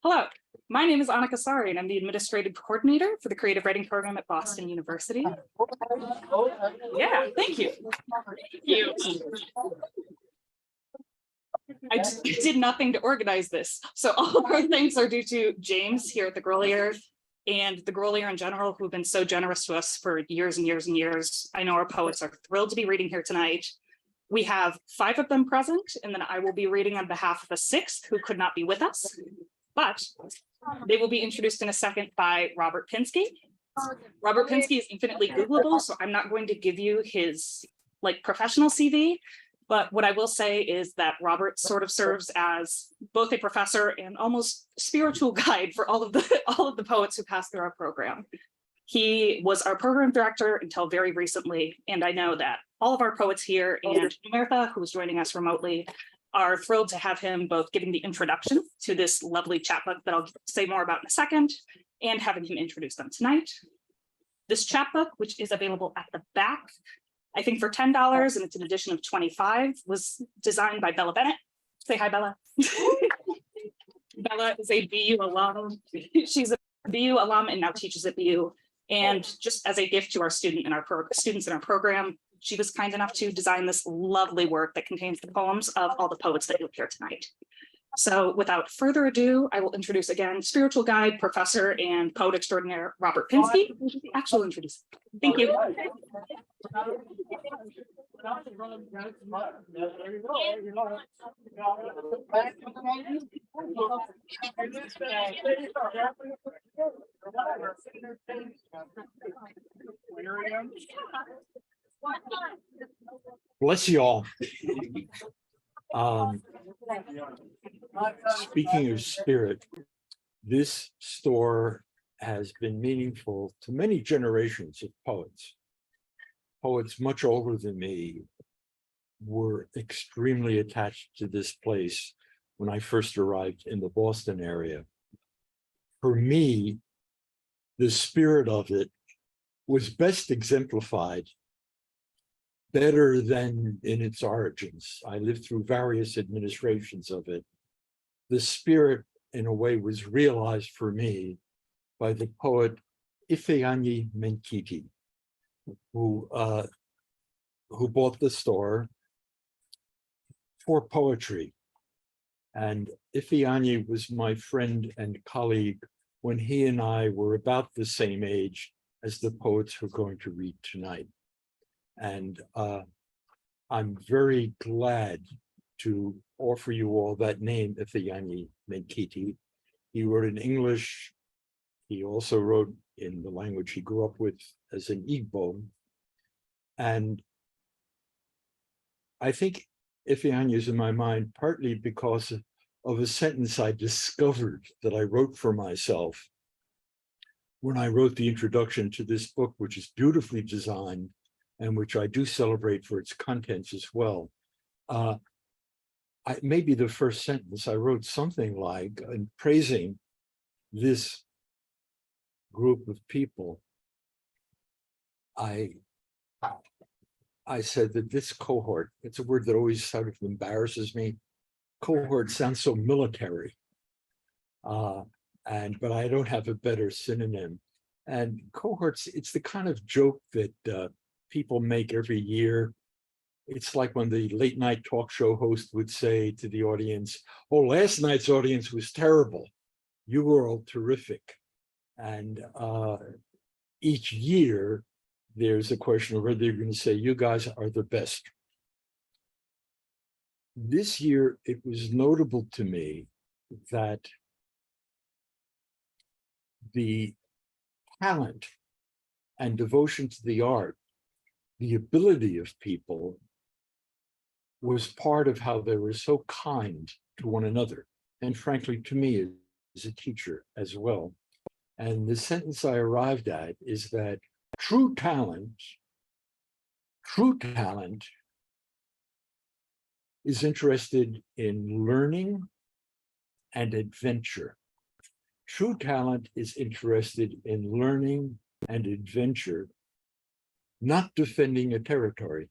Hello, my name is Annika Sari, and I'm the Administrative Coordinator for the Creative Writing Program at Boston University. Yeah, thank you. I did nothing to organize this, so all of our thanks are due to James here at the Grolier and the Grolier in general, who've been so generous to us for years and years and years. I know our poets are thrilled to be reading here tonight. We have 5 of them present, and then I will be reading on behalf of a 6th who could not be with us, but they will be introduced in a second by Robert Pinsky. Robert Pinsky is infinitely Googleable, so I'm not going to give you his professional CV, but what I will say is that Robert sort of serves as both a professor and almost spiritual guide for all of the poets who pass through our program. He was our program director until very recently, and I know that all of our poets here and Numertha, who is joining us remotely, are thrilled to have him both giving the introduction to this lovely chapbook that I'll say more about in a second, and having him introduce them tonight. This chapbook, which is available at the back, I think for $10, and it's an edition of 25, was designed by Bella Bennett. Say hi, Bella. Bella is a BU alum. She's a BU alum and now teaches at BU. And just as a gift to our students in our program, she was kind enough to design this lovely work that contains the poems of all the poets that you'll hear tonight. So without further ado, I will introduce again spiritual guide, professor, and poet extraordinaire Robert Pinsky, who's the actual introducer. Thank you. Bless you all. Speaking of spirit, this store has been meaningful to many generations of poets. Poets much older than me were extremely attached to this place when I first arrived in the Boston area. For me, the spirit of it was best exemplified better than in its origins. I lived through various administrations of it. The spirit, in a way, was realized for me by the poet Ifeanyi Menkiti, who bought the store for poetry. And Ifeanyi was my friend and colleague when he and I were about the same age as the poets who are going to read tonight. And I'm very glad to offer you all that name, Ifeanyi Menkiti. He wrote in English. He also wrote in the language he grew up with as an Igbo. And I think Ifeanyi is in my mind partly because of a sentence I discovered that I wrote for myself when I wrote the introduction to this book, which is beautifully designed and which I do celebrate for its contents as well. Maybe the first sentence I wrote something like, in praising this group of people, I said that this cohort, it's a word that always sort of embarrasses me. Cohort sounds so military, but I don't have a better synonym. And cohorts, it's the kind of joke that people make every year. It's like when the late night talk show host would say to the audience, "Oh, last night's audience was terrible. You were all terrific." And each year, there's a question of whether you're going to say, "You guys are the best." This year, it was notable to me that the talent and devotion to the art, the ability of people, was part of how they were so kind to one another, and frankly, to me as a teacher as well. And the sentence I arrived at is that true talent is interested in learning and adventure. True talent is interested in learning and adventure, not defending a territory.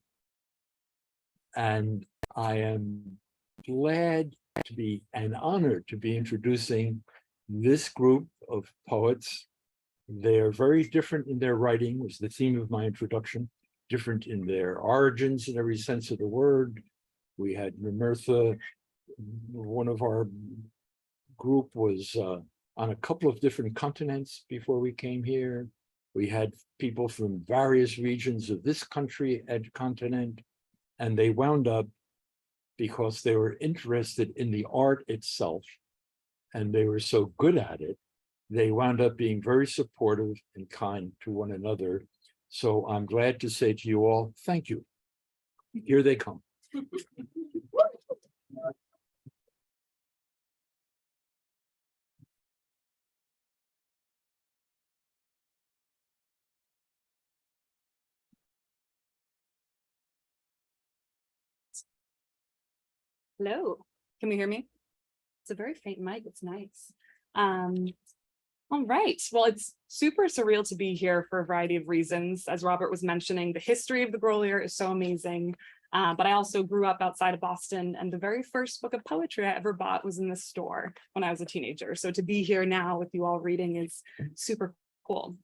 And I am glad to be and honored to be introducing This group of poets, they're very different in their writing, was the theme of my introduction, different in their origins in every sense of the word. We had Numertha, one of our group was on a couple of different continents before we came here. We had people from various regions of this country and continent, and they wound up, because they were interested in the art itself, and they were so good at it, they wound up being very supportive and kind to one another. So I'm glad to say to you all, thank you. Here they come. Hello, can we hear me? It's a very faint mic, it's nice. All right, well, it's super surreal to be here for a variety of reasons. As Robert was mentioning, the history of the Grolier is so amazing, but I also grew up outside of Boston, and the very first book of poetry I ever bought was in this store when I was a teenager. So to be here now with you all reading is super cool.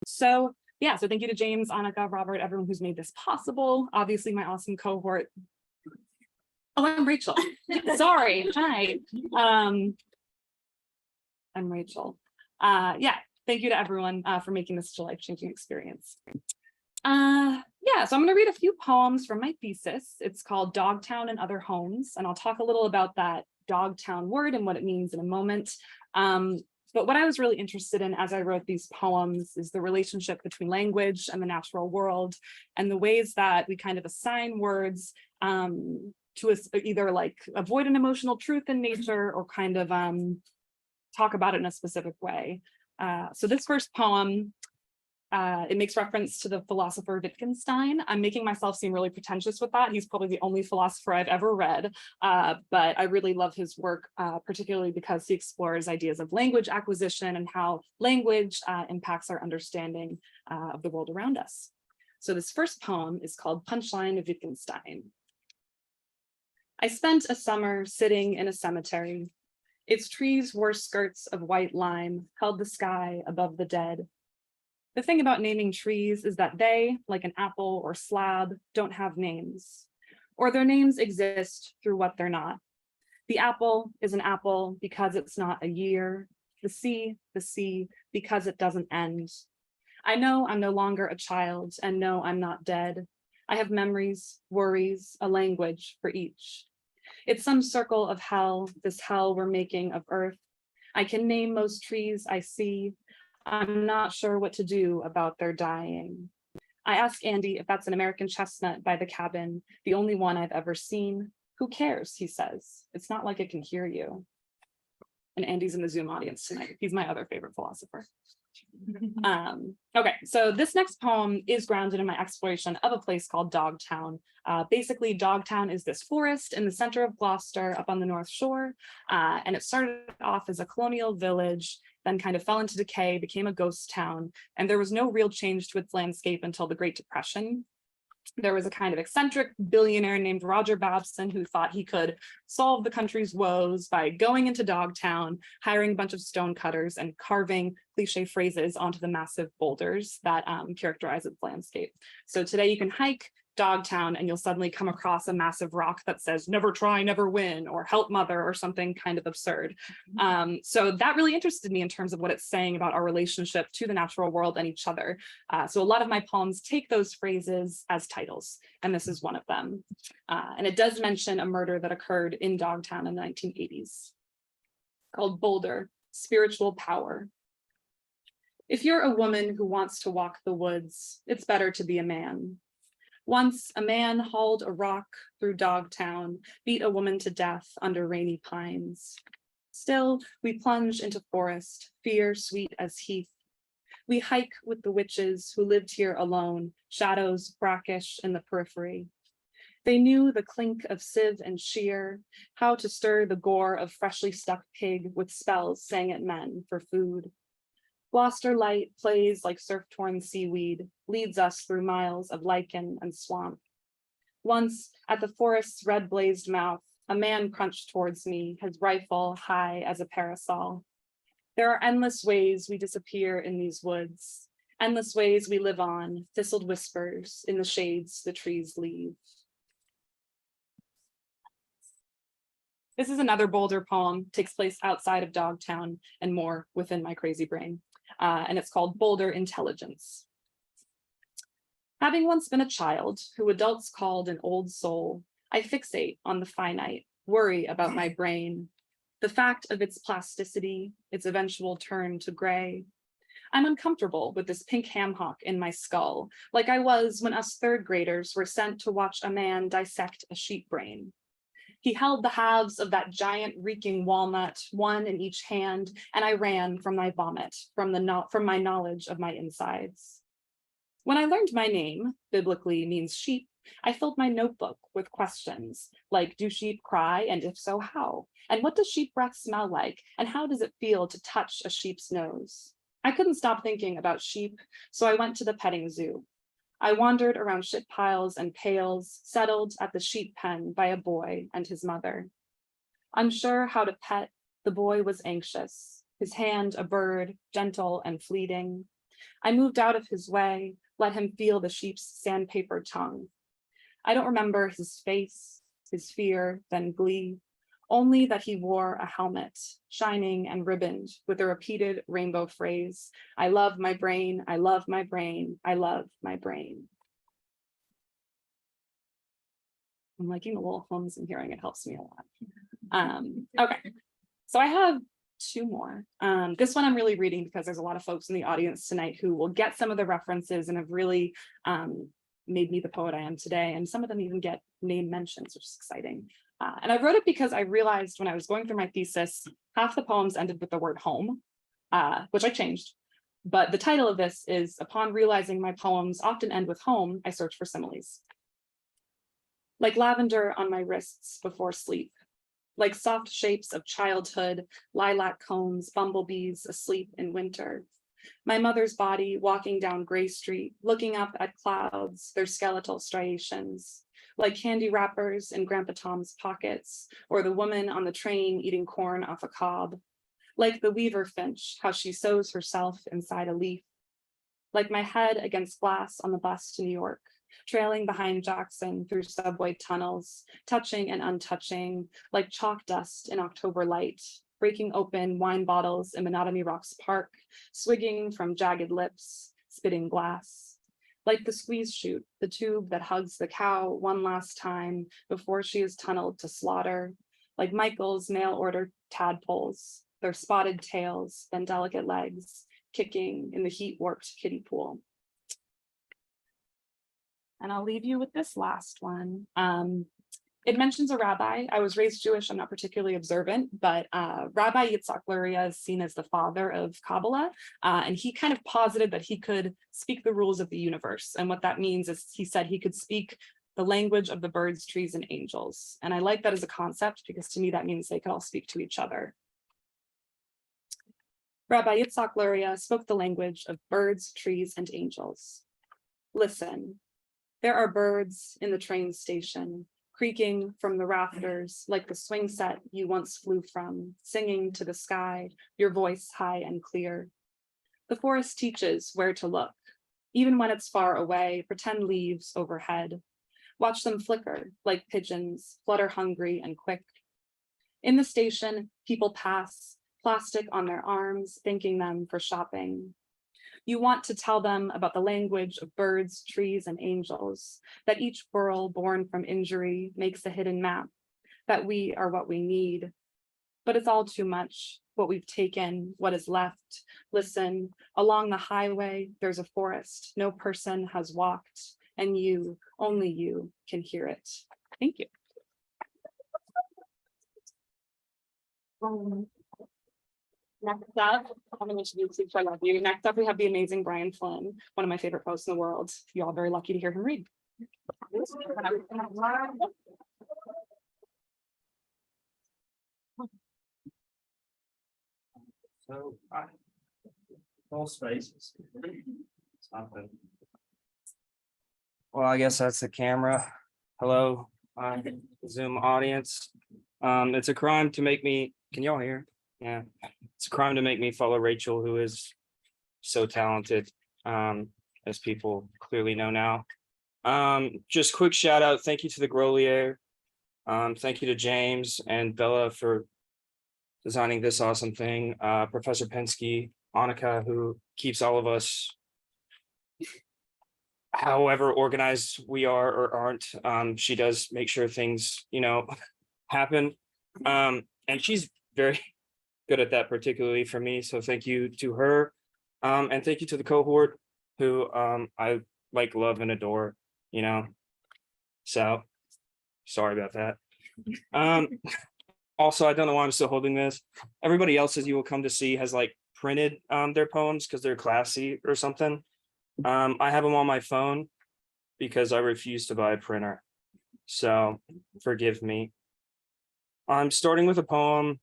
So thank you to James, Annika, Robert, everyone who's made this possible. Obviously, my awesome cohort. Oh, I'm Rachel. Sorry. Hi. I'm Rachel. Thank you to everyone for making this such a life-changing experience. So I'm going to read a few poems from my thesis. It's called Dogtown and Other Homes, and I'll talk a little about that Dogtown word and what it means in a moment. But what I was really interested in as I wrote these poems is the relationship between language and the natural world, and the ways that we kind of assign words to us, either like avoid an emotional truth in nature or kind of talk about it in a specific way. So this first poem, it makes reference to the philosopher Wittgenstein. I'm making myself seem really pretentious with that. He's probably the only philosopher I've ever read, but I really love his work, particularly because he explores ideas of language acquisition and how language impacts our understanding of the world around us. So this first poem is called Punchline of Wittgenstein. I spent a summer sitting in a cemetery. Its trees wore skirts of white lime, held the sky above the dead. The thing about naming trees is that they, like an apple or slab, don't have names, or their names exist through what they're not. The apple is an apple because it's not a year, the sea, because it doesn't end. I know I'm no longer a child, and no, I'm not dead. I have memories, worries, a language for each. It's some circle of hell, this hell we're making of earth. I can name most trees I see. I'm not sure what to do about their dying. I ask Andy if that's an American chestnut by the cabin, the only one I've ever seen. Who cares, he says. It's not like it can hear you. And Andy's in the Zoom audience tonight. He's my other favorite philosopher. Okay, so this next poem is grounded in my exploration of a place called Dogtown. Basically, Dogtown is this forest in the center of Gloucester up on the North Shore, and it started off as a colonial village, then kind of fell into decay, became a ghost town, and there was no real change to its landscape until the Great Depression. There was a kind of eccentric billionaire named Roger Babson who thought he could solve the country's woes by going into Dogtown, hiring a bunch of stonecutters and carving cliche phrases onto the massive boulders that characterize its landscape. So today you can hike Dogtown and you'll suddenly come across a massive rock that says never try, never win, or help mother, or something kind of absurd. So that really interested me in terms of what it's saying about our relationship to the natural world and each other. So a lot of my poems take those phrases as titles, and this is one of them. And it does mention a murder that occurred in Dogtown in the 1980s called Boulder, Spiritual Power. If you're a woman who wants to walk the woods, it's better to be a man. Once a man hauled a rock through Dogtown, beat a woman to death under rainy pines. Still, we plunge into forest, fear sweet as heath. We hike with the witches who lived here alone, shadows brackish in the periphery. They knew the clink of sieve and shear, how to stir the gore of freshly stuck pig with spells sang at men for food. Gloucester light plays like surf-torn seaweed, leads us through miles of lichen and swamp. Once, at the forest's red-blazed mouth, A man crunched towards me, his rifle high as a parasol. There are endless ways we disappear in these woods, endless ways we live on, thistled whispers in the shades the trees leave. This is another bolder poem, takes place outside of Dogtown and more within my crazy brain, and it's called Boulder Intelligence. Having once been a child who adults called an old soul, I fixate on the finite, worry about my brain, the fact of its plasticity, its eventual turn to gray. I'm uncomfortable with this pink ham hock in my skull, like I was when us third graders were sent to watch a man dissect a sheep brain. He held the halves of that giant reeking walnut, one in each hand, and I ran from my vomit, from my knowledge of my insides. When I learned my name, biblically means sheep, I filled my notebook with questions like, do sheep cry? And if so, how? And what does sheep breath smell like? And how does it feel to touch a sheep's nose? I couldn't stop thinking about sheep, so I went to the petting zoo. I wandered around shit piles and pails, settled at the sheep pen by a boy and his mother. Unsure how to pet, the boy was anxious, his hand a bird, gentle and fleeting. I moved out of his way, let him feel the sheep's sandpaper tongue. I don't remember his face, his fear, then glee, only that he wore a helmet, shining and ribboned with a repeated rainbow phrase, I love my brain, I love my brain, I love my brain. I'm liking the little hums I'm hearing, it helps me a lot. Okay, so I have two more. This one I'm really reading because there's a lot of folks in the audience tonight who will get some of the references and have really made me the poet I am today. And some of them even get name mentions, which is exciting. And I wrote it because I realized when I was going through my thesis, half the poems ended with the word home, which I changed. But the title of this is, upon realizing my poems often end with home, I search for similes. Like lavender on my wrists before sleep, like soft shapes of childhood, lilac cones, bumblebees asleep in winter. My mother's body walking down Gray Street, looking up at clouds, their skeletal striations, like candy wrappers in Grandpa Tom's pockets, or the woman on the train eating corn off a cob. Like the weaver finch, how she sews herself inside a leaf. Like my head against glass on the bus to New York, trailing behind Jackson through subway tunnels, touching and untouching, like chalk dust in October light, breaking open wine bottles in Monotony Rocks Park, swigging from jagged lips, spitting glass. Like the squeeze chute, the tube that hugs the cow one last time before she is tunneled to slaughter. Like Michael's mail order tadpoles, their spotted tails, then delicate legs, kicking in the heat warped kiddie pool. And I'll leave you with this last one. It mentions a rabbi. I was raised Jewish, I'm not particularly observant, but Rabbi Yitzhak Luria is seen as the father of Kabbalah, and he kind of posited that he could speak the rules of the universe. And what that means is he said he could speak the language of the birds, trees, and angels. And I like that as a concept because to me that means they could all speak to each other. Rabbi Yitzhak Luria spoke the language of birds, trees, and angels. Listen, there are birds in the train station, creaking from the rafters like the swing set you once flew from, singing to the sky, your voice high and clear. The forest teaches where to look. Even when it's far away, pretend leaves overhead. Watch them flicker like pigeons, flutter hungry and quick. In the station, people pass, plastic on their arms, thanking them for shopping. You want to tell them about the language of birds, trees, and angels, that each burl born from injury makes a hidden map, that we are what we need. But it's all too much, what we've taken, what is left. Listen, along the highway, there's a forest no person has walked, and you, only you, can hear it. Thank you. Next up, I'm going to introduce you to I love you. Next up, we have the amazing Brian Flynn, one of my favorite poets in the world. You're all very lucky to hear him read. So, all spaces. Well, I guess that's the camera. Hello, Zoom audience. It's a crime to make me, can y'all hear? Yeah, it's a crime to make me follow Rachel, who is so talented, as people clearly know now. Just quick shout out, thank you to the Grolier. Thank you to James and Bella for designing this awesome thing. Professor Pinsky, Annika, who keeps all of us, however organized we are or aren't, she does make sure things, happen. And she's very good at that, particularly for me. So thank you to her. And thank you to the cohort who I like, love, and adore, So sorry about that. Also, I don't know why I'm still holding this. Everybody else, as you will come to see, has like printed their poems because they're classy or something. I have them on my phone because I refuse to buy a printer. So forgive me. I'm starting with a poem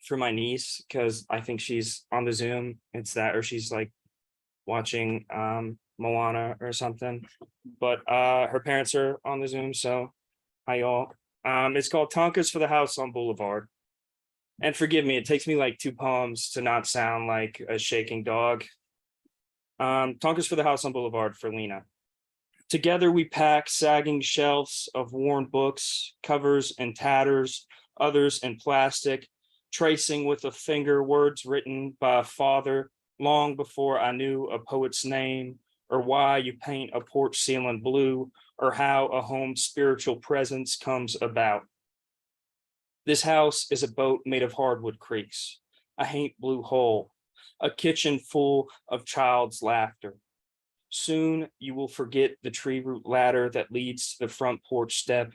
for my niece because I think she's on the Zoom. It's that, or she's like watching Moana or something. But her parents are on the Zoom, so hi y'all. It's called Tonkas for the House on Boulevard. And forgive me, it takes me like 2 poems to not sound like a shaking dog. Tonkas for the House on Boulevard for Lena. Together we pack sagging shelves of worn books, covers and tatters, others in plastic, tracing with a finger words written by a father long before I knew a poet's name, or why you paint a porch ceiling blue, or how a home's spiritual presence comes about. This house is a boat made of hardwood creeks, a haint blue hull, a kitchen full of child's laughter. Soon you will forget the tree root ladder that leads to the front porch step,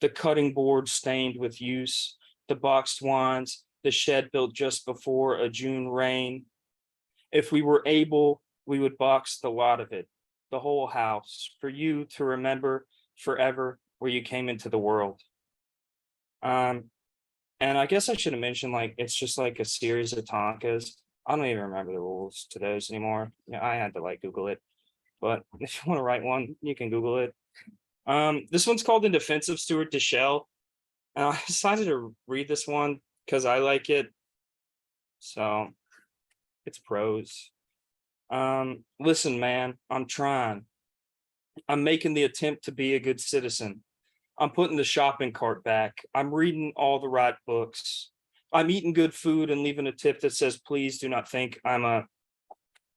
the cutting board stained with use, the boxed wines, the shed built just before a June rain. If we were able, we would box the lot of it, the whole house, for you to remember forever where you came into the world. And I guess I should have mentioned, like, it's just like a series of tonkas. I don't even remember the rules to those anymore. Yeah, I had to like Google it. But if you want to write one, you can Google it. This one's called In Defense of Stuart Deschelle. And I decided to read this one because I like it. So it's prose. Listen, man, I'm trying. I'm making the attempt to be a good citizen. I'm putting the shopping cart back. I'm reading all the right books. I'm eating good food and leaving a tip that says, please do not think I'm a,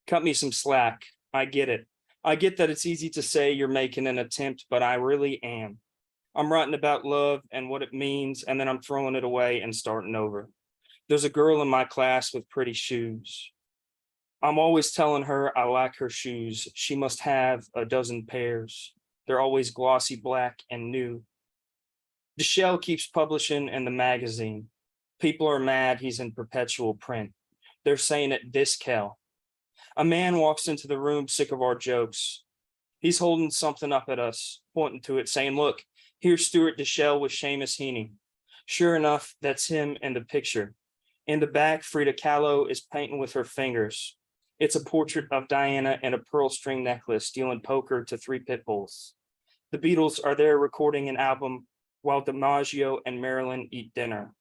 cut me some slack. I get it. I get that it's easy to say you're making an attempt, but I really am. I'm writing about love and what it means, and then I'm throwing it away and starting over. There's a girl in my class with pretty shoes. I'm always telling her I like her shoes. She must have a dozen pairs. They're always glossy black and new. Deschelle keeps publishing in the magazine. People are mad he's in perpetual print. They're saying it discal. A man walks into the room sick of our jokes. He's holding something up at us, pointing to it, saying, look, here's Stuart Deschelle with Seamus Heaney. Sure enough, that's him in the picture. In the back, Frida Kahlo is painting with her fingers. It's a portrait of Diana in a pearl string necklace dealing poker to 3 pit bulls. The Beatles are there recording an album while DiMaggio and Marilyn eat dinner.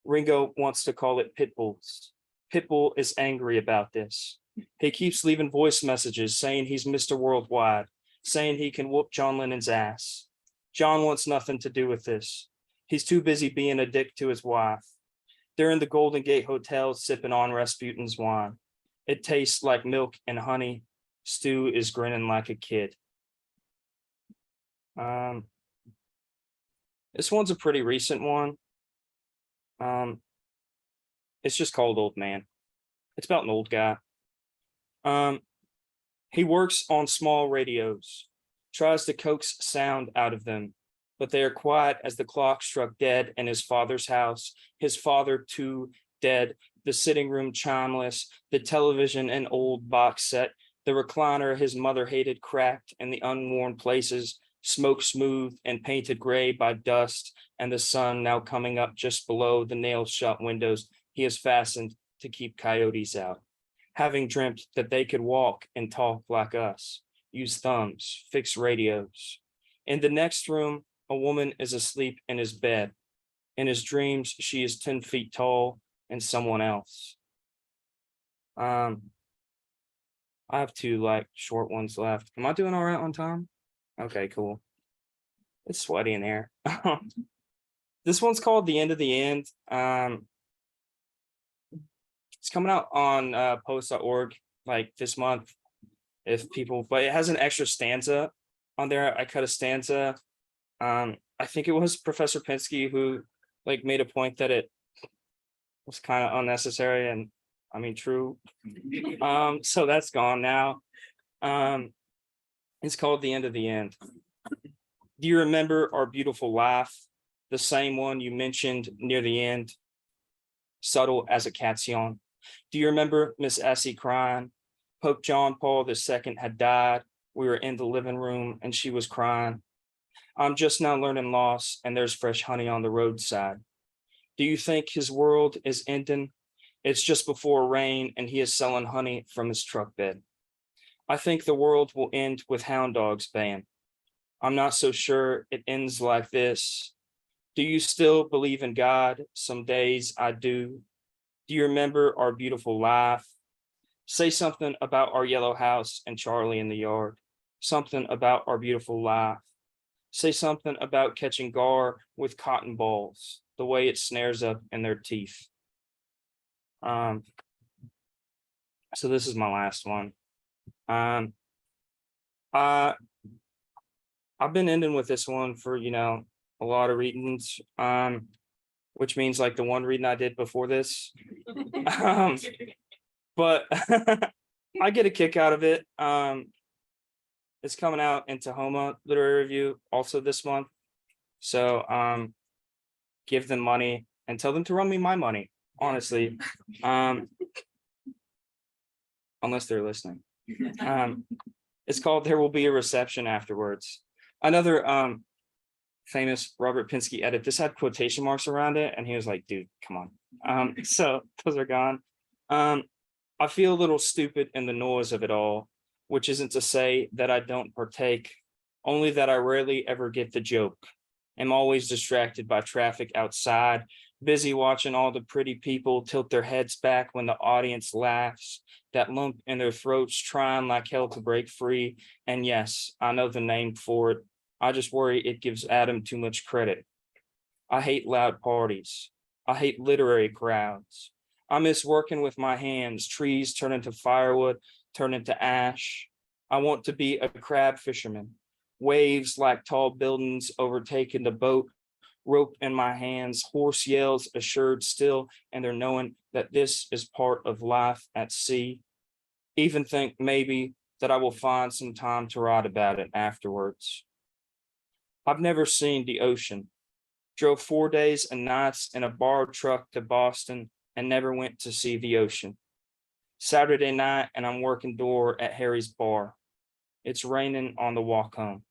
Ringo wants to call it Pitbulls. Pitbull is angry about this. He keeps leaving voice messages saying he's Mr. Worldwide, saying he can whoop John Lennon's ass. John wants nothing to do with this. He's too busy being a dick to his wife. They're in the Golden Gate Hotel sipping on Rasputin's wine. It tastes like milk and honey. Stu is grinning like a kid. This one's a pretty recent one. It's just called Old Man. It's about an old guy. He works on small radios, tries to coax sound out of them, but they are quiet as the clock struck dead in his father's house, his father too dead, the sitting room chimeless, the television an old box set, the recliner his mother hated cracked in the unworn places, smoke smooth and painted gray by dust, and the sun now coming up just below the nail-shut windows he has fastened to keep coyotes out. Having dreamt that they could walk and talk like us, use thumbs, fix radios. In the next room, a woman is asleep in his bed. In his dreams, she is 10 feet tall and someone else. I have two like short ones left. Am I doing all right on time? Okay, cool. It's sweaty in here. This one's called The End of the End. It's coming out on post.org like this month. If people, but it has an extra stanza on there. I cut a stanza. I think it was Professor Pinsky who like made a point that it was kind of unnecessary and I mean true. So that's gone now. It's called The End of the End. Do you remember our beautiful laugh? The same one you mentioned near the end, subtle as a cat's yawn. Do you remember Miss Essie crying? Pope John Paul II had died. We were in the living room and she was crying. I'm just now learning loss and there's fresh honey on the roadside. Do you think his world is ending? It's just before rain and he is selling honey from his truck bed. I think the world will end with hound dogs baying. I'm not so sure it ends like this. Do you still believe in God? Some days I do. Do you remember our beautiful laugh? Say something about our yellow house and Charlie in the yard. Something about our beautiful laugh. Say something about catching gar with cotton balls, the way it snares up in their teeth. So this is my last one. I've been ending with this one for, a lot of readings, which means like the one reading I did before this. But I get a kick out of it. It's coming out in Tahoma Literary Review also this month. So give them money and tell them to run me my money, honestly. Unless they're listening. It's called There Will Be a Reception Afterwards. Another famous Robert Pinsky edit. This had quotation marks around it, and he was like, dude, come on. So those are gone. I feel a little stupid in the noise of it all, which isn't to say that I don't partake, only that I rarely ever get the joke. I'm always distracted by traffic outside, busy watching all the pretty people tilt their heads back when the audience laughs, that lump in their throats trying like hell to break free. And yes, I know the name for it. I just worry it gives Adam too much credit. I hate loud parties. I hate literary crowds. I miss working with my hands, trees turn into firewood, turn into ash. I want to be a crab fisherman. Waves like tall buildings overtaking the boat, rope in my hands, hoarse yells assured still, and they're knowing that this is part of life at sea. Even think maybe that I will find some time to write about it afterwards. I've never seen the ocean. Drove 4 days and nights in a borrowed truck to Boston and never went to see the ocean. Saturday night and I'm working door at Harry's bar. It's raining on the walk home.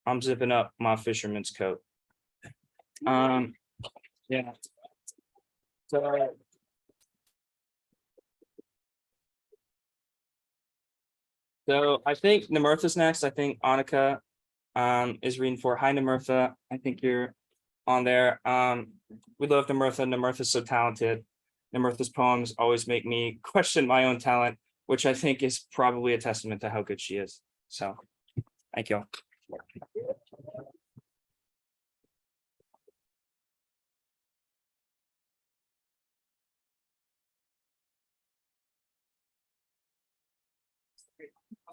I'm zipping up my fisherman's coat. Yeah. So I think Numertha's next. I think Annika is reading for. Hi, Numertha. I think you're on there. We love Numertha. Numertha's so talented. Numertha's poems always make me question my own talent, which I think is probably a testament to how good she is. So thank you.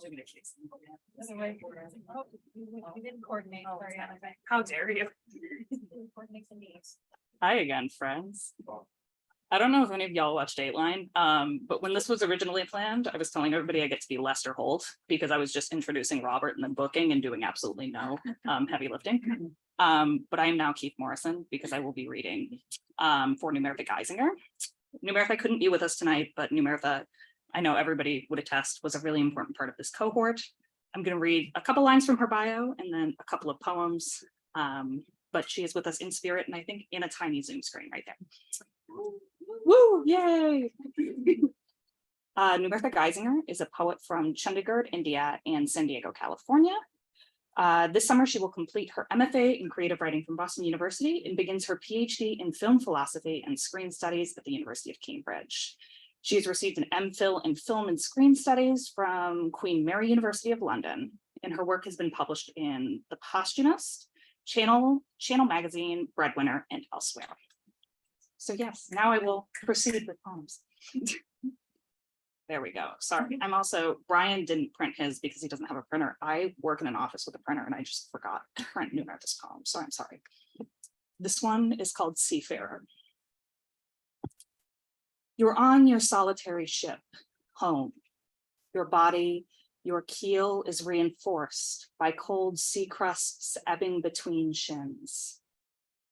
We didn't coordinate. How dare you? Hi again, friends. I don't know if any of y'all watched Dateline, but when this was originally planned, I was telling everybody I get to be Lester Holt because I was just introducing Robert and then booking and doing absolutely no heavy lifting. But I am now Keith Morrison because I will be reading for Numertha Geisinger. Numertha couldn't be with us tonight, but Numertha, I know everybody would attest, was a really important part of this cohort. I'm going to read a couple lines from her bio and then a couple of poems, but she is with us in spirit and I think in a tiny Zoom screen right there. Woo, yay! Numertha Geisinger is a poet from Chandigarh, India and San Diego, California. This summer, she will complete her MFA in creative writing from Boston University and begins her PhD in film philosophy and screen studies at the University of Cambridge. She has received an MPhil in film and screen studies from Queen Mary University of London, and her work has been published in The Posthumist, Channel Magazine, Breadwinner, and elsewhere. So yes, now I will proceed with poems. There we go. Sorry, Brian didn't print his because he doesn't have a printer. I work in an office with a printer and I just forgot to print Numertha's poem, so I'm sorry. This one is called Seafarer. You're on your solitary ship home. Your body, your keel is reinforced by cold sea crusts ebbing between shins,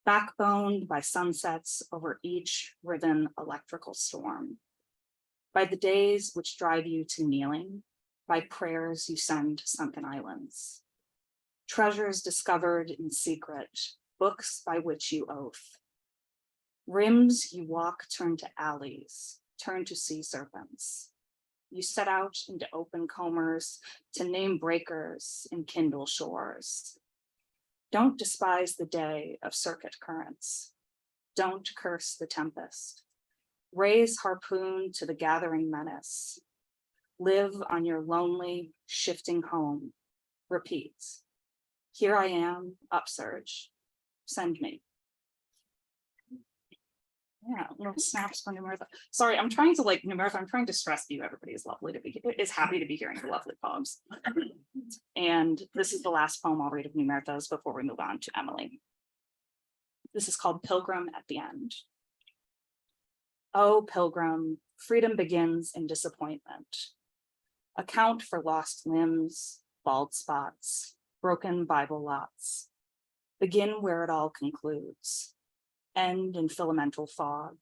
backboned by sunsets over each riven electrical storm, by the days which drive you to kneeling, by prayers you send to sunken islands, treasures discovered in secret, books by which you oath, rims you walk turn to alleys, turn to sea serpents. You set out into open combers to name breakers and kindle shores. Don't despise the day of circuit currents. Don't curse the tempest. Raise harpoon to the gathering menace. Live on your lonely, shifting home. Repeat. Here I am, upsurge. Send me. Yeah, little snaps for Numertha. Sorry, I'm trying to Numertha, I'm trying to stress to you, everybody is happy to be hearing the lovely poems. And this is the last poem I'll read of Numertha's before we move on to Emily. This is called Pilgrim at the End. Oh, pilgrim, freedom begins in disappointment. Account for lost limbs, bald spots, broken Bible lots. Begin where it all concludes. End in filamental fog.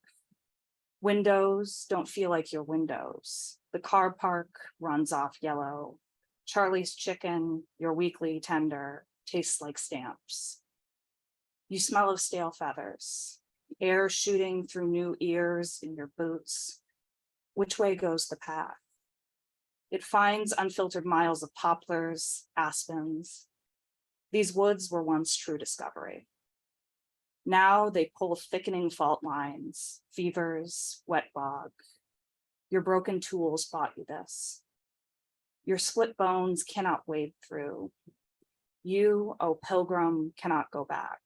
Windows don't feel like your windows. The car park runs off yellow. Charlie's chicken, your weekly tender, tastes like stamps. You smell of stale feathers, air shooting through new ears in your boots. Which way goes the path? It finds unfiltered miles of poplars, aspens. These woods were once true discovery. Now they pull thickening fault lines, fevers, wet bog. Your broken tools bought you this. Your split bones cannot wade through. You, oh pilgrim, cannot go back.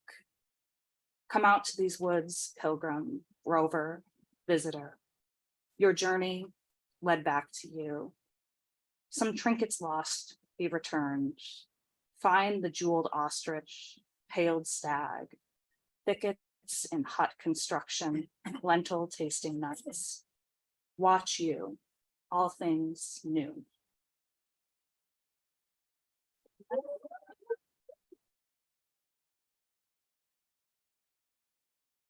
Come out to these woods, pilgrim, rover, visitor. Your journey led back to you. Some trinkets lost, be returned. Find the jeweled ostrich, paled stag, thickets in hut construction, lentil tasting nuts. Watch you, all things new.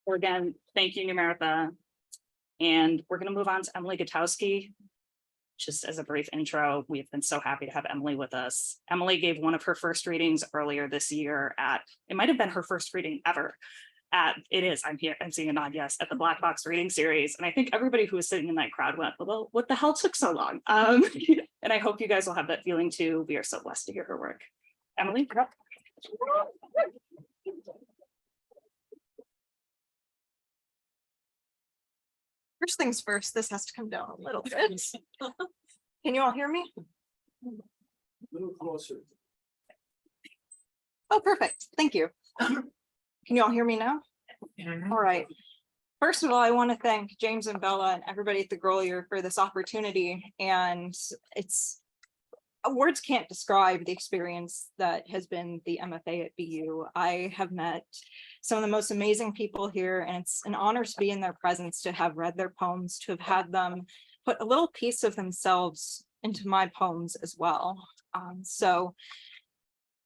So again, thank you, Numertha. And we're going to move on to Emily Gutowski. Just as a brief intro, we've been so happy to have Emily with us. Emily gave one of her first readings earlier this year it might have been her first reading ever I'm seeing a nod, yes, at the Black Box reading series. And I think everybody who was sitting in that crowd went, well, what the hell took so long? And I hope you guys will have that feeling too. We are so blessed to hear her work. Emily, you're up. First things first, this has to come down a little bit. Can you all hear me? A little closer. Oh, perfect. Thank you. Can you all hear me now? All right. First of all, I want to thank James and Bella and everybody at the Grolier for this opportunity. And words can't describe the experience that has been the MFA at BU. I have met some of the most amazing people here, and it's an honor to be in their presence, to have read their poems, to have had them put a little piece of themselves into my poems as well. So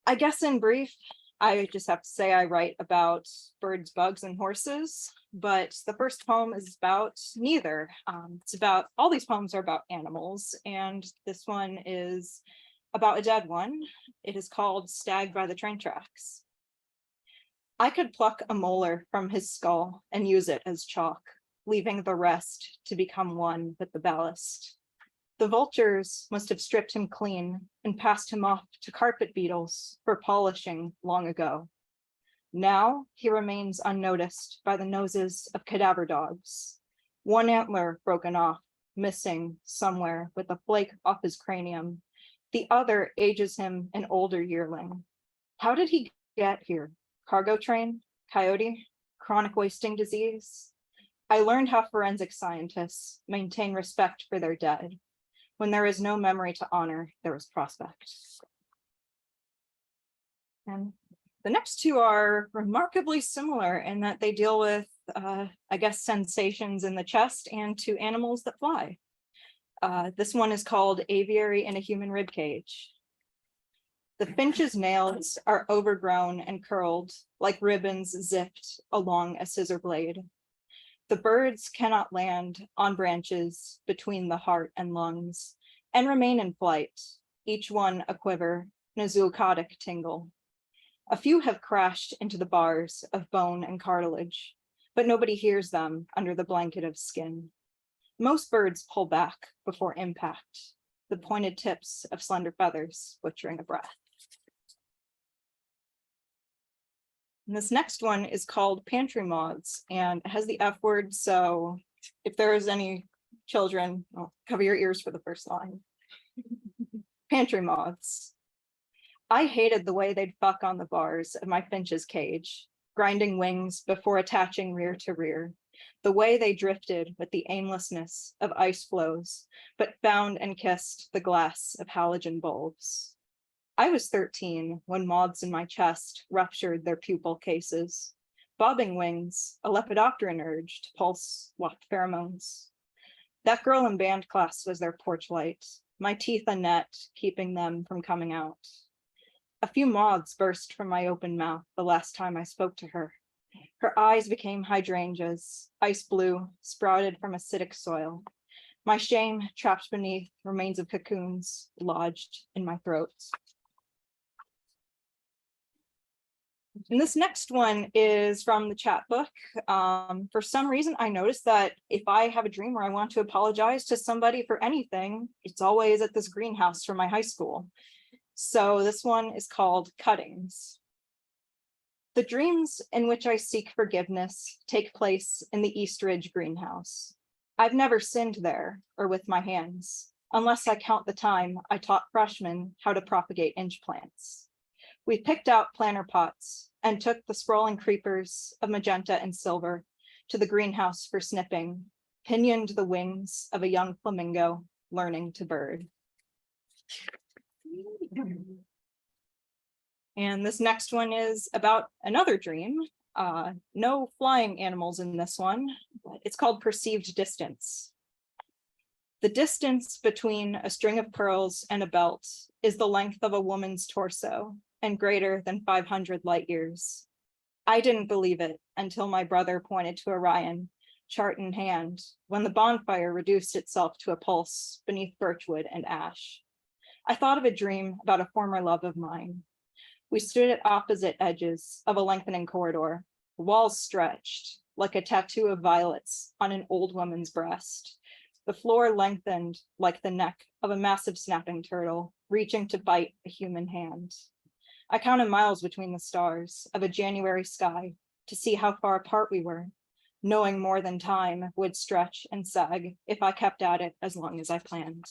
I guess in brief, I just have to say I write about birds, bugs, and horses, but the first poem is about neither. All these poems are about animals, and this one is about a dead one. It is called Stag by the Train Tracks. I could pluck a molar from his skull and use it as chalk, leaving the rest to become one with the ballast. The vultures must have stripped him clean and passed him off to carpet beetles for polishing long ago. Now he remains unnoticed by the noses of cadaver dogs. One antler broken off, missing somewhere with a flake off his cranium. The other ages him an older yearling. How did he get here? Cargo train? Coyote? Chronic wasting disease? I learned how forensic scientists maintain respect for their dead. When there is no memory to honor, there is prospect. And the next two are remarkably similar in that they deal with, I guess, sensations in the chest and to animals that fly. This one is called Aviary in a Human Rib Cage. The finch's nails are overgrown and curled like ribbons zipped along a scissor blade. The birds cannot land on branches between the heart and lungs and remain in flight, each one a quiver and a zoochotic tingle. A few have crashed into the bars of bone and cartilage, but nobody hears them under the blanket of skin. Most birds pull back before impact, the pointed tips of slender feathers butchering a breath. And this next one is called pantry moths, and it has the F word, so if there is any children, well, cover your ears for the first line. Pantry moths. I hated the way they'd fuck on the bars of my finch's cage, grinding wings before attaching rear to rear. The way they drifted with the aimlessness of ice flows, but found and kissed the glass of halogen bulbs. I was 13 when moths in my chest ruptured their pupil cases. Bobbing wings, a lepidopteran urge to pulse waft pheromones. That girl in band class was their porch light, my teeth a net keeping them from coming out. A few moths burst from my open mouth the last time I spoke to her. Her eyes became hydrangeas, ice blue, sprouted from acidic soil. My shame trapped beneath remains of cocoons lodged in my throat. And this next one is from the chat book. For some reason, I noticed that if I have a dream where I want to apologize to somebody for anything, it's always at this greenhouse from my high school. So this one is called Cuttings. The dreams in which I seek forgiveness take place in the East Ridge greenhouse. I've never sinned there or with my hands, unless I count the time I taught freshmen how to propagate inch plants. We picked out planter pots and took the sprawling creepers of magenta and silver to the greenhouse for snipping, pinioned the wings of a young flamingo learning to bird. And this next one is about another dream. No flying animals in this one, but it's called Perceived Distance. The distance between a string of pearls and a belt is the length of a woman's torso and greater than 500 light years. I didn't believe it until my brother pointed to Orion, chart in hand, when the bonfire reduced itself to a pulse beneath birchwood and ash. I thought of a dream about a former love of mine. We stood at opposite edges of a lengthening corridor, walls stretched like a tattoo of violets on an old woman's breast. The floor lengthened like the neck of a massive snapping turtle, reaching to bite a human hand. I counted miles between the stars of a January sky to see how far apart we were, knowing more than time would stretch and sag if I kept at it as long as I planned.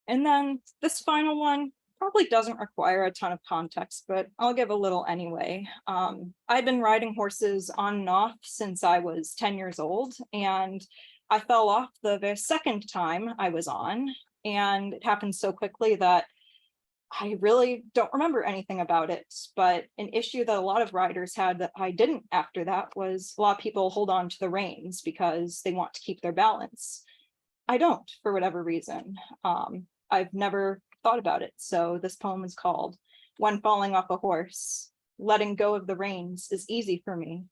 And then this final one probably doesn't require a ton of context, but I'll give a little anyway. I've been riding horses on and off since I was 10 years old, and I fell off the very second time I was on, and it happened so quickly that I really don't remember anything about it. But an issue that a lot of riders had that I didn't after that was a lot of people hold on to the reins because they want to keep their balance. I don't, for whatever reason. I've never thought about it. So this poem is called When Falling Off a Horse. Letting go of the reins is easy for me.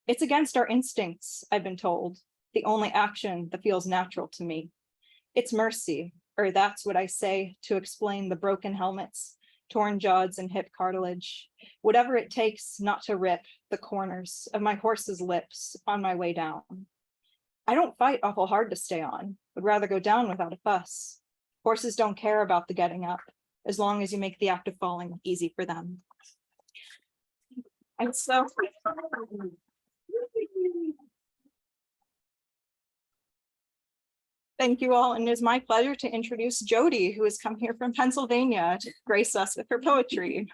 It's against our instincts, I've been told, the only action that feels natural to me. It's mercy, or that's what I say to explain the broken helmets, torn jaws and hip cartilage, whatever it takes not to rip the corners of my horse's lips on my way down. I don't fight awful hard to stay on, would rather go down without a fuss. Horses don't care about the getting up, as long as you make the act of falling easy for them. And so. Thank you all, and it is my pleasure to introduce Jody, who has come here from Pennsylvania to grace us with her poetry.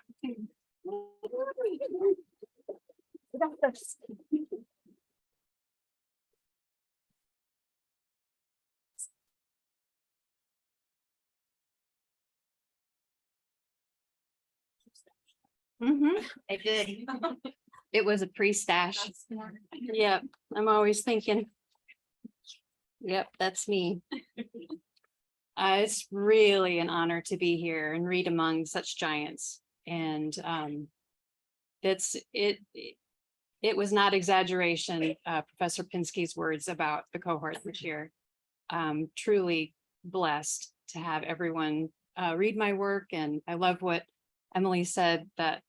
I did. It was a pre-stash. Yep, I'm always thinking. Yep, that's me. It's really an honor to be here and read among such giants. And it was not exaggeration, Professor Pinsky's words about the cohort this year. Truly blessed to have everyone read my work, and I love what Emily said, that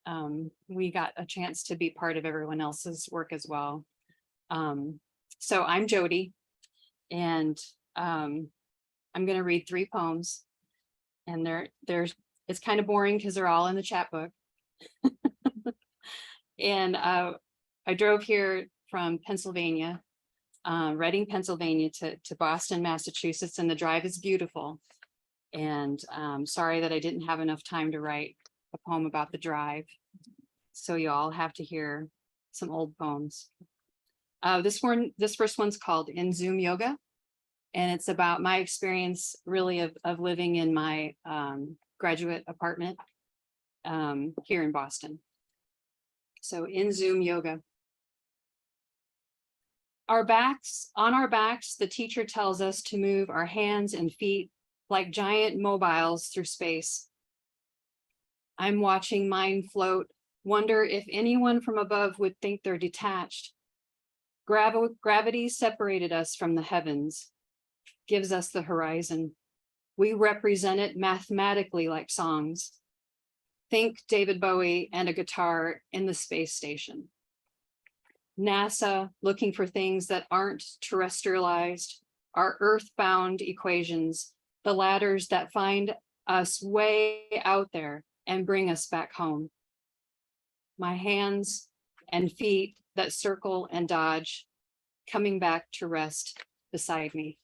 we got a chance to be part of everyone else's work as well. So I'm Jody, and I'm going to read 3 poems, and it's kind of boring because they're all in the chat book. And I drove here from Pennsylvania, Reading, Pennsylvania to Boston, Massachusetts, and the drive is beautiful. And sorry that I didn't have enough time to write a poem about the drive. So you all have to hear some old poems. This first one's called In Zoom Yoga. And it's about my experience really of living in my graduate apartment here in Boston. So in Zoom Yoga. On our backs, the teacher tells us to move our hands and feet like giant mobiles through space. I'm watching mine float, wonder if anyone from above would think they're detached. Gravity separated us from the heavens, gives us the horizon. We represent it mathematically like songs. Think David Bowie and a guitar in the space station. NASA looking for things that aren't terrestrialized, our earthbound equations, the ladders that find us way out there and bring us back home. My hands and feet that circle and dodge, coming back to rest beside me.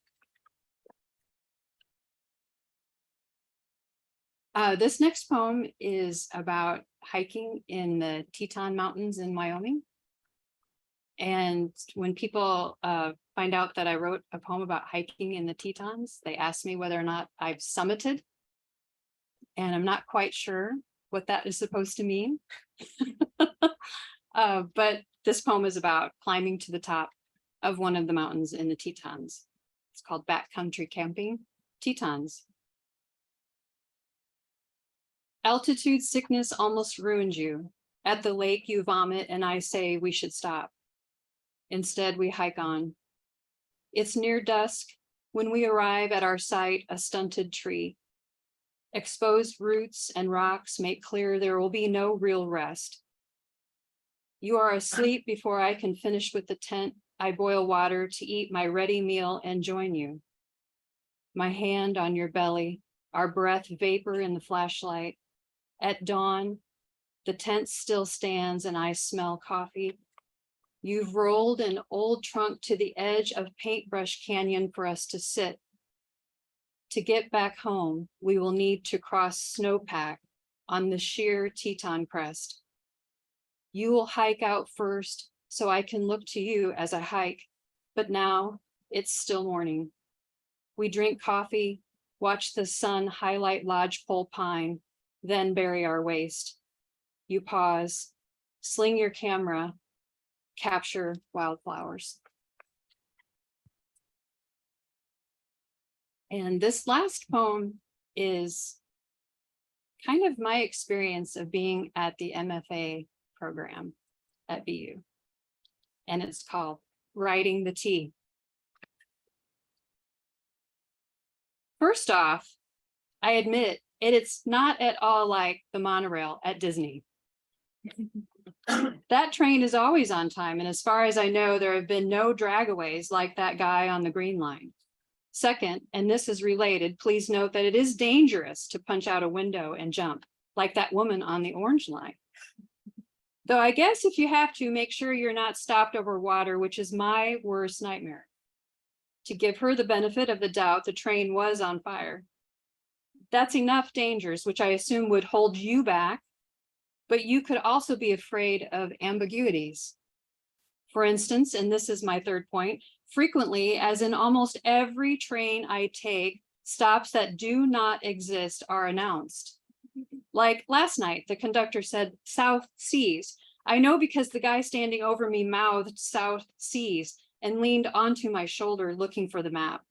This next poem is about hiking in the Teton Mountains in Wyoming. And when people find out that I wrote a poem about hiking in the Tetons, they ask me whether or not I've summited. And I'm not quite sure what that is supposed to mean. But this poem is about climbing to the top of one of the mountains in the Tetons. It's called Backcountry Camping, Tetons. Altitude sickness almost ruined you. At the lake you vomit and I say we should stop. Instead we hike on. It's near dusk when we arrive at our site, a stunted tree. Exposed roots and rocks make clear there will be no real rest. You are asleep before I can finish with the tent. I boil water to eat my ready meal and join you. My hand on your belly, our breath vapor in the flashlight. At dawn, the tent still stands and I smell coffee. You've rolled an old trunk to the edge of Paintbrush Canyon for us to sit. To get back home, we will need to cross snowpack on the sheer Teton crest. You will hike out first so I can look to you as I hike, but now it's still morning. We drink coffee, watch the sun highlight lodgepole pine, then bury our waste. You pause, sling your camera, capture wildflowers. And this last poem is kind of my experience of being at the MFA program at BU. And it's called Riding the T. First off, I admit it's not at all like the monorail at Disney. That train is always on time, and as far as I know, there have been no dragaways like that guy on the green line. Second, and this is related, please note that it is dangerous to punch out a window and jump, like that woman on the orange line. Though I guess if you have to, make sure you're not stopped over water, which is my worst nightmare. To give her the benefit of the doubt, the train was on fire. That's enough dangers, which I assume would hold you back, but you could also be afraid of ambiguities. For instance, and this is my third point, frequently, as in almost every train I take, stops that do not exist are announced. Like last night, the conductor said South Seas. I know because the guy standing over me mouthed South Seas and leaned onto my shoulder looking for the map.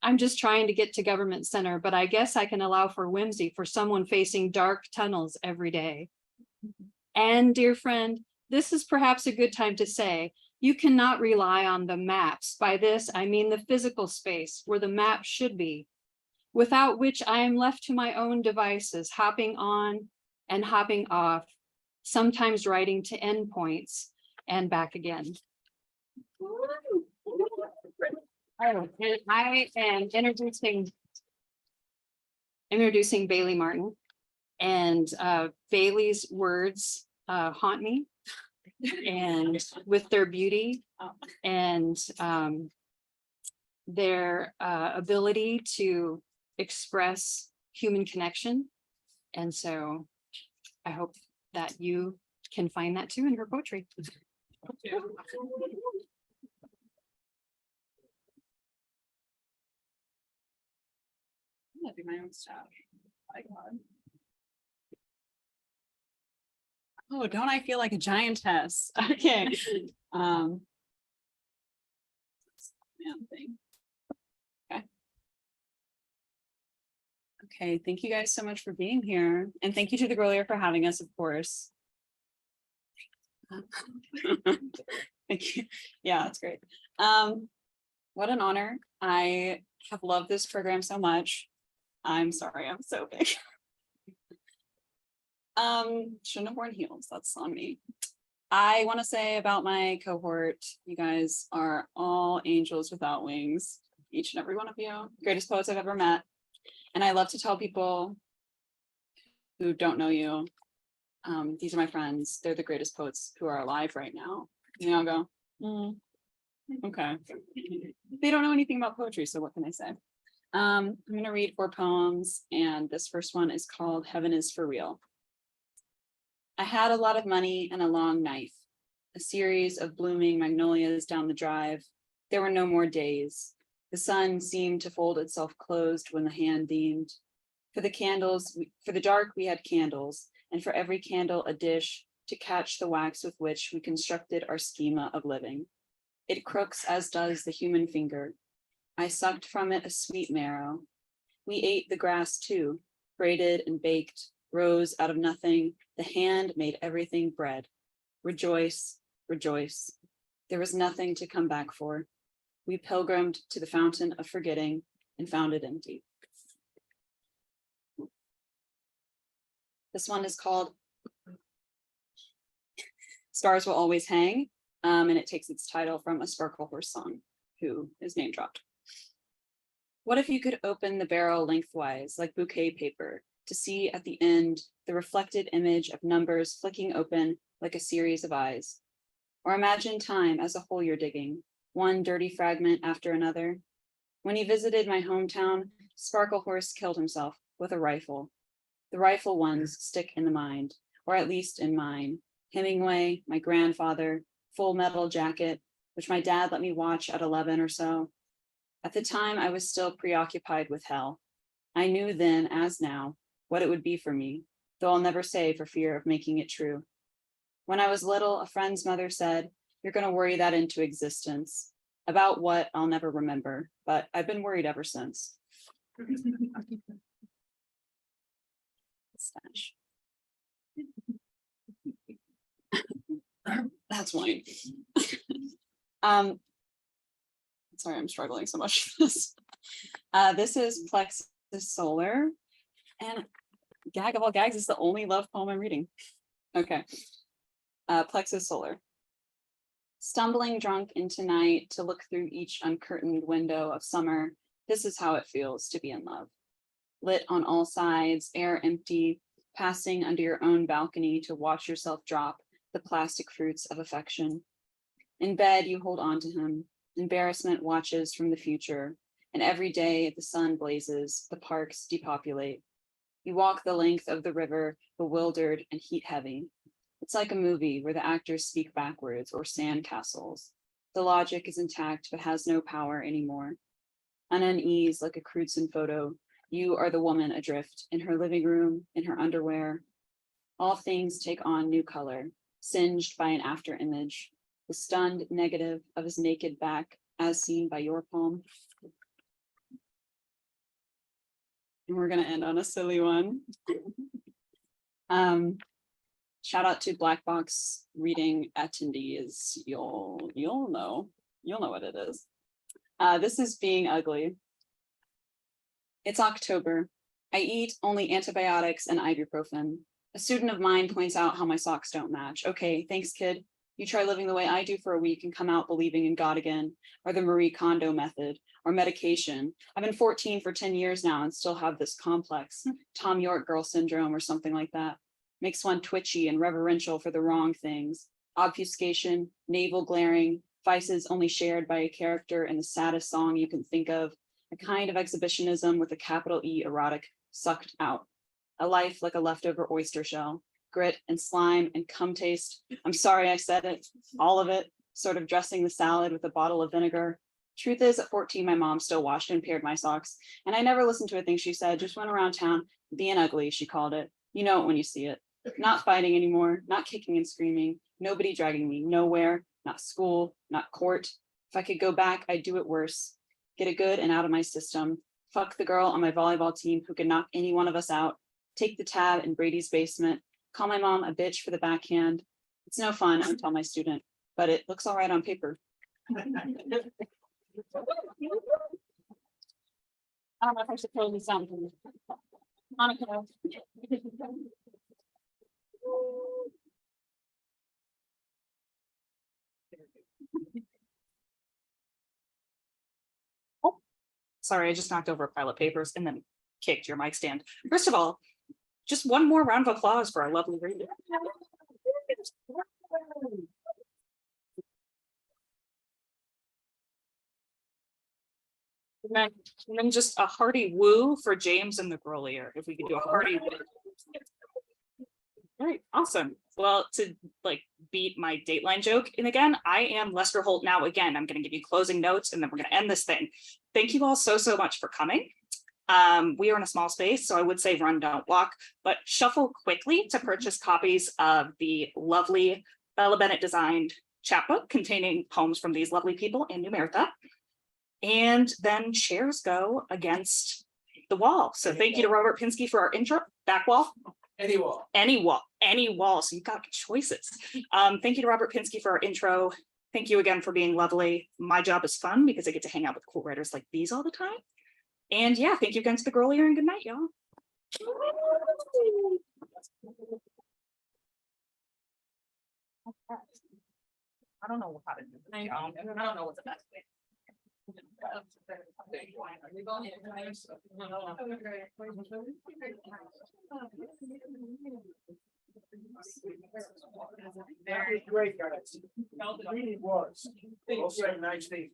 I'm just trying to get to Government Center, but I guess I can allow for whimsy for someone facing dark tunnels every day. And dear friend, this is perhaps a good time to say, you cannot rely on the maps. By this, I mean the physical space where the map should be, without which I am left to my own devices, hopping on and hopping off, sometimes writing to endpoints and back again. Oh, and I am introducing Bailey Martin, and Bailey's words haunt me, and with their beauty and their ability to express human connection. And so I hope that you can find that too in her poetry. I'll do my own stuff. My God. Oh, don't I feel like a giantess? Okay. Man thing. Okay, thank you guys so much for being here. And thank you to the Grolier for having us, of course. Thank you. Yeah, that's great. What an honor. I have loved this program so much. I'm sorry, I'm so big. Shouldn't have worn heels. That's on me. I want to say about my cohort, you guys are all angels without wings. Each and every one of you, greatest poets I've ever met. And I love to tell people who don't know you, these are my friends. They're the greatest poets who are alive right now. And they all go, okay. They don't know anything about poetry, so what can I say? I'm going to read 4 poems, and this first one is called Heaven is for Real. I had a lot of money and a long knife, a series of blooming magnolias down the drive. There were no more days. The sun seemed to fold itself closed when the hand beamed. For the dark, we had candles, and for every candle a dish to catch the wax with which we constructed our schema of living. It crooks as does the human finger. I sucked from it a sweet marrow. We ate the grass too, braided and baked, rose out of nothing. The hand made everything bread. Rejoice, rejoice. There was nothing to come back for. We pilgrimed to the fountain of forgetting and found it empty. This one is called Stars Will Always Hang, and it takes its title from a Sparkle Horse song, who is name dropped. What if you could open the barrel lengthwise like bouquet paper to see at the end the reflected image of numbers flicking open like a series of eyes? Or imagine time as a hole you're digging, one dirty fragment after another. When he visited my hometown, Sparkle Horse killed himself with a rifle. The rifle ones stick in the mind, or at least in mine. Hemingway, my grandfather, Full Metal Jacket, which my dad let me watch at 11 or so. At the time, I was still preoccupied with hell. I knew then, as now, what it would be for me, though I'll never say for fear of making it true. When I was little, a friend's mother said, "You're going to worry that into existence." About what, I'll never remember, but I've been worried ever since. Stash. That's wine. Sorry, I'm struggling so much with this. This is Plexus Solar, and gag of all gags is the only love poem I'm reading. Okay. Plexus solar. Stumbling drunk into night to look through each uncurtained window of summer, this is how it feels to be in love. Lit on all sides, air empty, passing under your own balcony to watch yourself drop the plastic fruits of affection. In bed, you hold on to him. Embarrassment watches from the future, and every day the sun blazes, the parks depopulate. You walk the length of the river, bewildered and heat heavy. It's like a movie where the actors speak backwards or sand castles. The logic is intact but has no power anymore. An unease like a Crewdson photo, you are the woman adrift in her living room, in her underwear. All things take on new color, singed by an after image, the stunned negative of his naked back as seen by your palm. And we're gonna end on a silly one. Shout out to Black Box reading attendees. You'll know what it is. This is Being Ugly. It's October. I eat only antibiotics and ibuprofen. A student of mine points out how my socks don't match. Okay, thanks, kid. You try living the way I do for a week and come out believing in God again, or the Marie Kondo method, or medication. I've been 14 for 10 years now and still have this complex, Tom York girl syndrome or something like that. Makes one twitchy and reverential for the wrong things. Obfuscation, navel glaring, vices only shared by a character in the saddest song you can think of. A kind of exhibitionism with a capital E erotic sucked out. A life like a leftover oyster shell. Grit and slime and cum taste. I'm sorry I said it, all of it, sort of dressing the salad with a bottle of vinegar. Truth is, at 14, my mom still washed and paired my socks, and I never listened to a thing she said, just went around town, being ugly, she called it. You know it when you see it. Not fighting anymore, not kicking and screaming, nobody dragging me nowhere, not school, not court. If I could go back, I'd do it worse. Get it good and out of my system. Fuck the girl on my volleyball team who could knock any one of us out. Take the tab in Brady's basement. Call my mom a bitch for the backhand. It's no fun, I tell my student, but it looks all right on paper. I don't know if I should throw this down. Monica. Oh, sorry, I just knocked over a pile of papers and then kicked your mic stand. First of all, just one more round of applause for our lovely reader. And then just a hearty woo for James and the Grolier, if we could do a hearty woo. All right, awesome. Well, to like beat my Dateline joke, and again, I am Lester Holt now. Again, I'm going to give you closing notes and then we're going to end this thing. Thank you all so much for coming. We are in a small space, so I would say run, don't walk, but shuffle quickly to purchase copies of the lovely Bella Bennett designed chapbook containing poems from these lovely people in Numertha. And then chairs go against the wall. So thank you to Robert Pinsky for our intro. Back wall. Any wall. Any wall. Any wall. So you've got choices. Thank you to Robert Pinsky for our intro. Thank you again for being lovely. My job is fun because I get to hang out with cool writers like these all the time. And yeah, thank you again to the Grolier and good night, y'all. I don't know how to do this. I don't know what's the best way. Very great, guys. It really was. Also, nice thing.